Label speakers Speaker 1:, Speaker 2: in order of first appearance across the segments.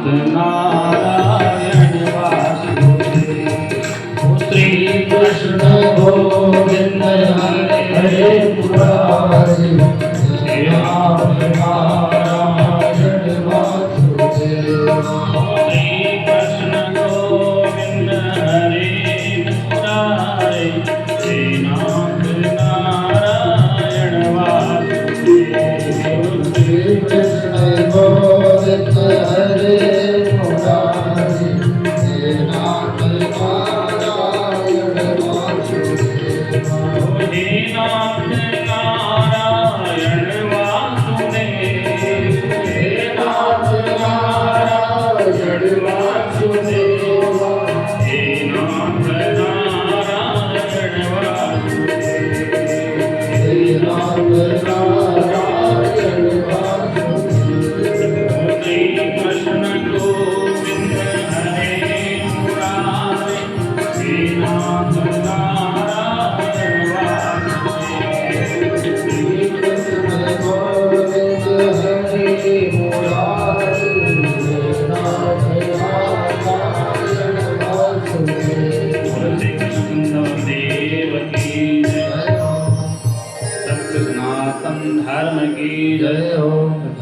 Speaker 1: नारायण वासुदेव। श्री कृष्ण गोविंद हरे मुरारी, श्री राम नारायण वासुदेव। श्री कृष्ण गोविंद हरे मुरारी, श्री नाम नारायण वासुदेव। श्री कृष्ण गोविंद हरे मुरारी, श्री नाम नारायण वासुदेव। श्री नाम नारायण वासुदेव, श्री नाम नारायण वासुदेव, श्री नाम नारायण वासुदेव, श्री नाम नारायण वासुदेव। श्री कृष्ण गोविंद हरे मुरारी, श्री नाम नारायण वासुदेव। श्री कृष्ण गोविंद हरे मुरारी, श्री नाम नारायण वासुदेव। श्री कृष्ण देव की जय हो, सत्य सनातन धर्म की जय हो,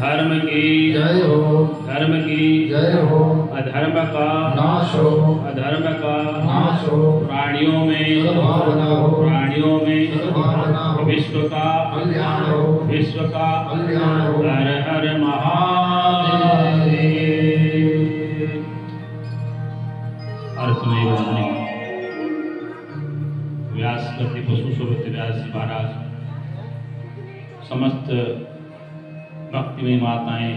Speaker 1: धर्म की जय हो, धर्म की जय हो। अधर्म का नाश हो, अधर्म का नाश हो। प्राणियों में सद्भावना हो, प्राणियों में सद्भावना हो। विश्व का कल्याण हो, विश्व का कल्याण हो। हर हर महादेव। अर्थ में बोलने व्यासपति पशु सुब्रत व्यास जी महाराज, समस्त भक्तिमयी माताएं,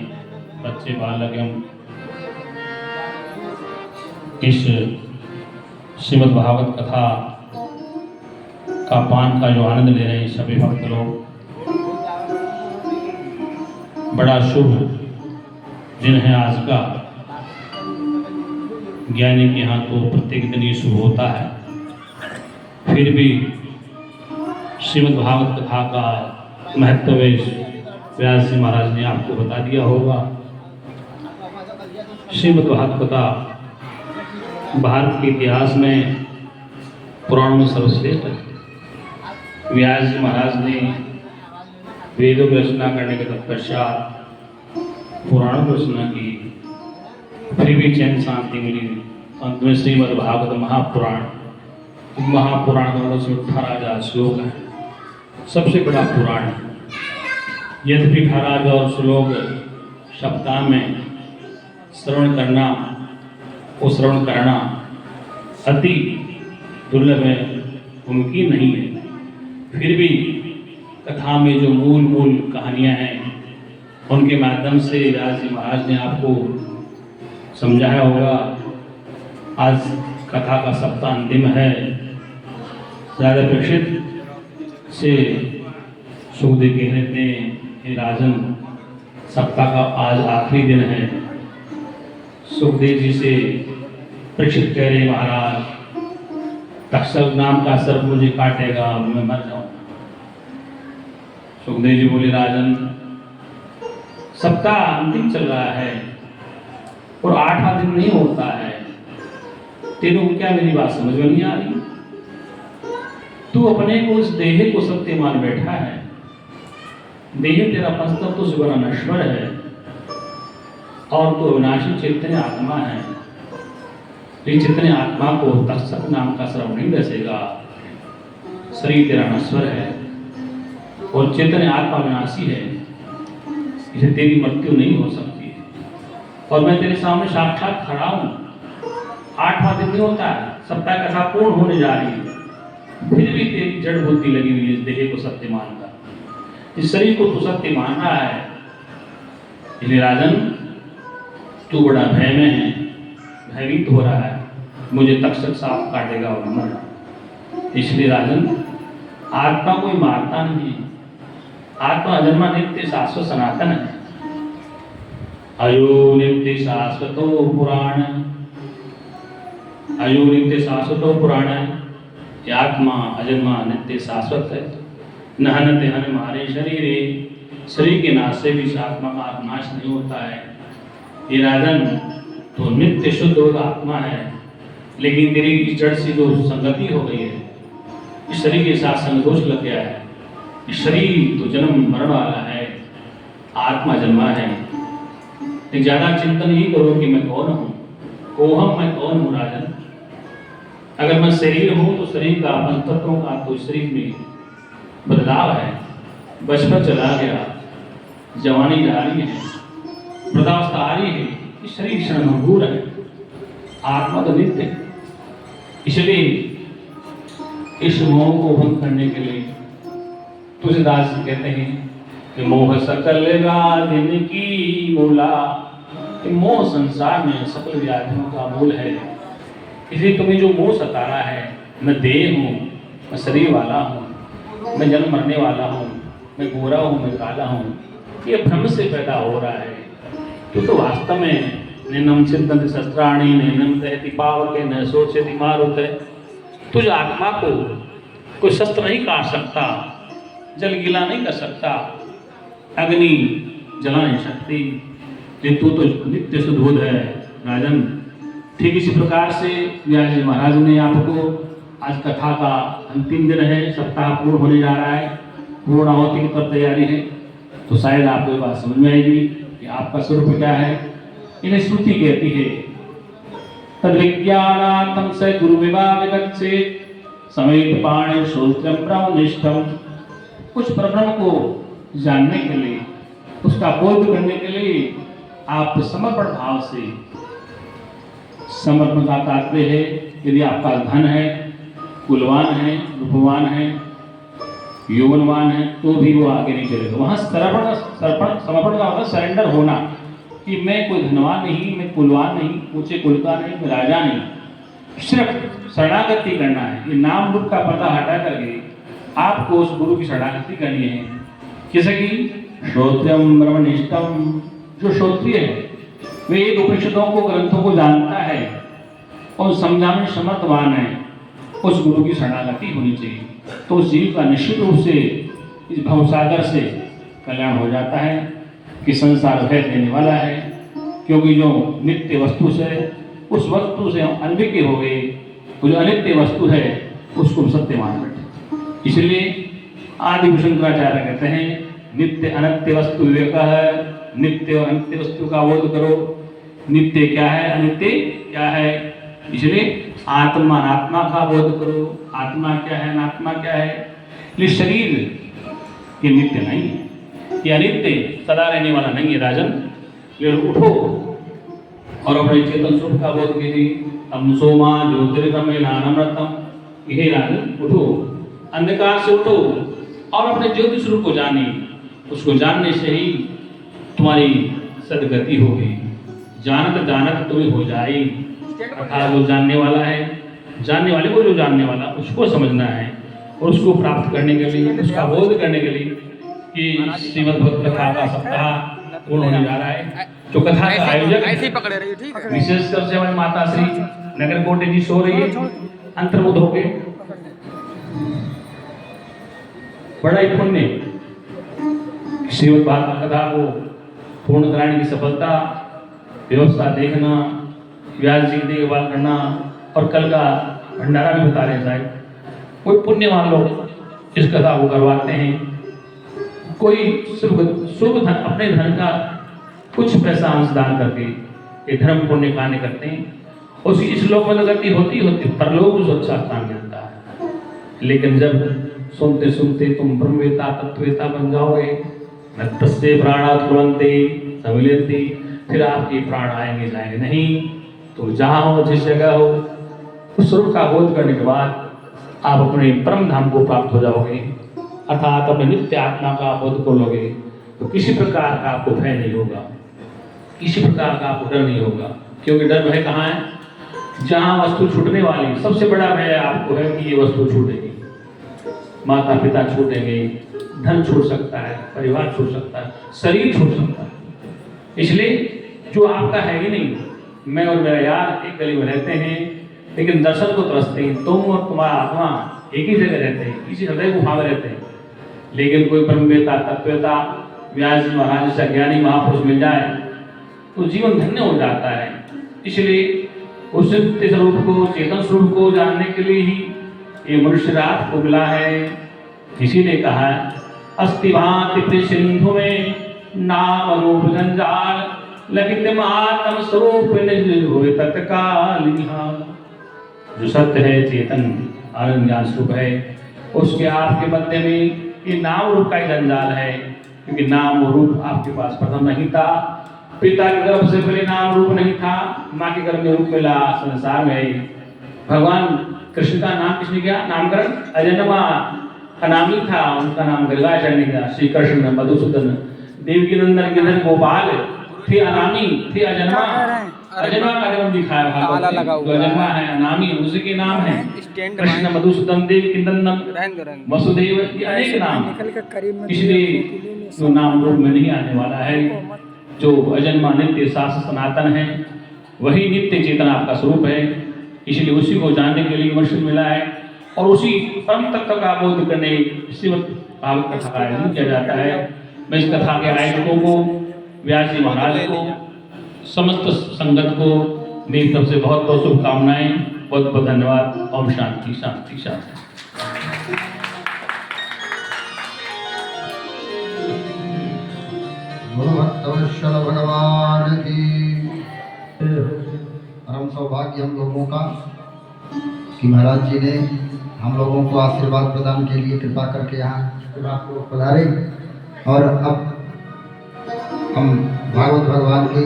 Speaker 1: बच्चे, बालक एवं इस श्रीमद् भागवत कथा का पान का जो आनंद ले रहे हैं सभी भक्त लोग, बड़ा शुभ दिन है आज का। ज्ञानी के यहाँ तो प्रत्येक दिन ये शुभ होता है, फिर भी श्रीमद् भागवत कथा का महत्व व्यास जी महाराज ने आपको बता दिया होगा। श्रीमद् भागवत कथा भारत के इतिहास में पुराण में सर्वश्रेष्ठ है। व्यास जी महाराज ने वेदों की रचना करने के तत्पश्चात पुराणों की रचना की, फिर भी चैन शांति मिली। अंत में श्रीमद् भागवत महापुराण, महापुराण का 18,000 श्लोक है, सबसे बड़ा पुराण है। यद्यपि 18,000 श्लोक सप्ताह में श्रवण करना, वो श्रवण करना अति दुर्लभ है, मुमकिन नहीं है। फिर भी कथा में जो मूल कहानियाँ हैं, उनके माध्यम से व्यास जी महाराज ने आपको समझाया होगा। आज कथा का सप्ताह अंतिम है। ज़्यादा प्रेक्षित से सुखदेव कह रहे थे, हे राजन, सप्ताह का आज आखिरी दिन है। सुखदेव जी से परीक्षित कह रहे, महाराज तक्षक नाम का सर्प मुझे काटेगा, मैं मर जाऊंगा। सुखदेव जी बोले, राजन सप्ताह अंतिम चल रहा है और 8वां दिन नहीं होता है। तेरे को क्या मेरी बात समझ में नहीं आ रही? तू अपने को उस देह को सत्य मान बैठा है। देह तेरा पंचतत्व तो बड़ा नश्वर है और तू अविनाशी चैतन्य आत्मा है। लेकिन चैतन्य आत्मा को तक्षक नाम का श्रम नहीं बसेगा। शरीर तेरा नश्वर है और चैतन्य आत्मा विनाशी है, इसे तेरी मृत्यु नहीं हो सकती। और मैं तेरे सामने साक्षात खड़ा हूं। 8वां दिन नहीं होता है, सप्ताह कथा पूर्ण होने जा रही है, फिर भी तेरी जड़ बुद्धि लगी हुई है इस देह को सत्य मानकर। इस शरीर को तू सत्य मान रहा है। इसलिए राजन, तू बड़ा भय में है, भयभीत हो रहा है, मुझे तक्षक सांप काटेगा और मर रहा। इसलिए राजन, आत्मा कोई मारता नहीं, आत्मा अजन्मा नित्य शाश्वत सनातन है। अयो नित्य शाश्वतो पुराण, अयो नित्य शाश्वतो पुराण। आत्मा अजन्मा नित्य शाश्वत है। नहनते हन मारे शरीरे, शरीर के नाश से भी आत्मा का नाश नहीं होता है। ये राजन, तो नित्य शुद्ध और आत्मा है, लेकिन तेरी इस जड़ से जो संगति हो गई है, इस शरीर के साथ संतोष लग गया है, इस शरीर तो जन्म मरण वाला है, आत्मा जन्मा है। एक ज्यादा चिंतन ही करो कि मैं कौन हूँ, कोहम मैं कौन हूँ राजन। अगर मैं शरीर हूँ तो शरीर का पंचतत्वों का तो शरीर में बदलाव है। बचपन चला गया, जवानी जा रही है, वृद्धावस्था आ रही है, इस शरीर क्षणभंगुर है, आत्मा तो नित्य है। इसलिए इस मोह को भंग करने के लिए तुलसीदास जी कहते हैं कि मोह सकल व्याधि की मूला, कि मोह संसार में सकल व्याधियों का मूल है। इसलिए तुम्हें जो मोह सता रहा है, मैं देह हूँ, मैं शरीर वाला हूँ, मैं जन्म मरने वाला हूँ, मैं गोरा हूँ, मैं काला हूँ, ये भ्रम से पैदा हो रहा है। तो वास्तव में नैनम चिंतन्ति शस्त्राणि नैनम दहति पावके न सोचति मारुते। तुझ आत्मा को कोई शस्त्र नहीं काट सकता, जल गीला नहीं कर सकता, अग्नि जला नहीं सकती, तू तो नित्य शुद्ध है राजन। ठीक इसी प्रकार से व्यास जी महाराज ने आपको, आज कथा का अंतिम दिन है, सप्ताह पूर्ण होने जा रहा है, पूर्ण आहुति की तरफ तैयारी है, तो शायद आपको ये बात समझ में आएगी कि आपका स्वरूप क्या है। इन्हें श्रुति कहती है, तद विज्ञानार्थम से गुरु विवाह विगच्छेत् समेत पाणि श्रोत्रम ब्रह्मनिष्ठम। कुछ परब्रह्म को जानने के लिए, उसका बोध करने के लिए आप समर्पण भाव से, समर्पण का तात्पर्य है यदि आपका धन है, कुलवान है, रूपवान है, यौवनवान है, तो भी वो आगे नहीं चलेगा। वहाँ समर्पण का मतलब सरेंडर होना, कि मैं कोई धनवान नहीं, मैं कुलवान नहीं, ऊंचे कुल का नहीं, मैं राजा नहीं, सिर्फ शरणागति करना है। ये नाम रूप का पर्दा हटा करके आपको उस गुरु की शरणागति करनी है। जैसे कि श्रोत्रम ब्रह्मनिष्ठम, जो श्रोत्रिय है वे एक उपनिषदों को, ग्रंथों को जानता है और समझाने समर्थवान है, उस गुरु की शरणागति होनी चाहिए। तो उस जीव का निश्चित रूप से इस भवसागर से कल्याण हो जाता है कि संसार भय देने वाला है, क्योंकि जो नित्य वस्तु से, उस वस्तु से हम अनभिज्ञ हो गए, तो जो अनित्य वस्तु है उसको सत्य मान बैठे। इसलिए आदि शंकराचार्य कहते हैं नित्य अनित्य वस्तु विवेक है, नित्य और अनित्य वस्तु का बोध करो, नित्य क्या है, अनित्य क्या है। इसलिए आत्मा अनात्मा का बोध करो, आत्मा क्या है, अनात्मा क्या है। ये शरीर ये नित्य नहीं है, ये अनित्य सदा रहने वाला नहीं है राजन। ये उठो और अपने चेतन स्वरूप का बोध कीजिए। तम सोमा ज्योतिर्गमयनानमृतम, यही राजन उठो, अंधकार से उठो और अपने ज्योति स्वरूप को जानिए। उसको जानने से ही तुम्हारी सदगति होगी, जानत जानत तुम्हें हो जाएगी। अर्थात जो जानने वाला है, जानने वाले को जो जानने वाला, उसको समझना है और उसको प्राप्त करने के लिए, उसका बोध करने के लिए कि श्रीमद् भगवत कथा का सप्ताह पूर्ण होने जा रहा है। जो कथा का आयोजक ऐसे ही पकड़े रहिए, ठीक है। विशेषकर से हमारी माता श्री नगर कोटे जी सो रही है अंतर्मुख होके, बड़ा ही पुण्य श्रीमद् भागवत कथा को पूर्ण कराने की सफलता, व्यवस्था देखना, व्यास जी की देखभाल करना और कल का भंडारा भी बता रहे साहब। कोई पुण्यवान लोग इस कथा को करवाते हैं, कोई शुभ धन, अपने धन का कुछ पैसा अंशदान करके ये धर्म पुण्य कार्य करते हैं। उसी इस लोक में गति होती परलोक उस अच्छा स्थान मिलता है। लेकिन जब सुनते सुनते तुम ब्रह्मवेता तत्ववेता बन जाओगे, तस्से प्राणा तुरंते समिलन्ति, फिर आपके प्राण आएंगे जाएंगे नहीं। तो जहाँ हो, जिस जगह हो, उस स्वरूप का बोध करने के बाद आप अपने परम धाम को प्राप्त हो जाओगे, अर्थात अपने नित्य आत्मा का बोध कर लोगे। तो किसी प्रकार का आपको भय नहीं होगा, किसी प्रकार का आपको डर नहीं होगा। क्योंकि डर भय कहाँ है? जहाँ वस्तु छूटने वाली, सबसे बड़ा भय आपको है कि ये वस्तु छूटेगी, माता पिता छूटेंगे, धन छूट सकता है, परिवार छूट सकता है, शरीर छूट सकता है। इसलिए जो आपका है ही नहीं, मैं और मेरा यार एक गली में रहते हैं, लेकिन दर्शन को तरसते हैं। तुम और तुम्हारा आत्मा एक ही जगह रहते हैं, इसी हृदय गुफा में रहते हैं। लेकिन कोई ब्रह्मवेता तत्ववेता व्यास जी महाराज जैसा ज्ञानी महापुरुष मिल जाए तो जीवन धन्य हो जाता है। इसलिए उस नित्य स्वरूप को, चेतन स्वरूप को जानने के लिए ही ये मनुष्य रात को मिला है। किसी ने कहा अस्ति भांति सिंधु में नाम रूप जंजाल, लेकिन आत्म स्वरूप निज हुए तत्काल निहाल। जो सत्य है, चेतन आनंद ज्ञान स्वरूप है, उसके आपके मध्य में ये नाम रूप का ही जंजाल है, क्योंकि नाम रूप आपके पास प्रथम नहीं था। पिता के गर्भ से पहले नाम रूप नहीं था, माँ के गर्भ में रूप मिला संसार में। भगवान कृष्ण का नाम किसने किया? नामकरण अजन्मा अनामी था, उनका नाम गंगाचरण किया। श्री कृष्ण मधुसूदन देवकी नंदन गिरधर गोपाल थे, अनामी थे, अजन्मा। अजन्मा का जन्म दिखाया भागवत में, जो अजन्मा है, अनामी उसी के नाम है। कृष्ण मधुसूदन देवकी नंदन वसुदेव, ये अनेक नाम। इसलिए जो नाम रूप में नहीं आने वाला है, जो अजन्मा नित्य शाश्वत सनातन है, वही नित्य चेतन आपका स्वरूप है। इसलिए उसी को जानने के लिए मनुष्य मिला है, और उसी परम तत्व का बोध करने श्रीमद् भागवत कथा का आयोजन किया जाता है। मैं इस कथा के आयोजकों को, व्यास जी महाराज को, समस्त संगत को मेरी तरफ से बहुत बहुत शुभकामनाएं, बहुत बहुत धन्यवाद। ओम शांति शांति शांति।
Speaker 2: भक्तवत्सल भगवान की परम सौभाग्य हम लोगों का कि महाराज जी ने हम लोगों को आशीर्वाद प्रदान के लिए कृपा करके यहाँ रात को पधारे, और अब हम भागवत भगवान के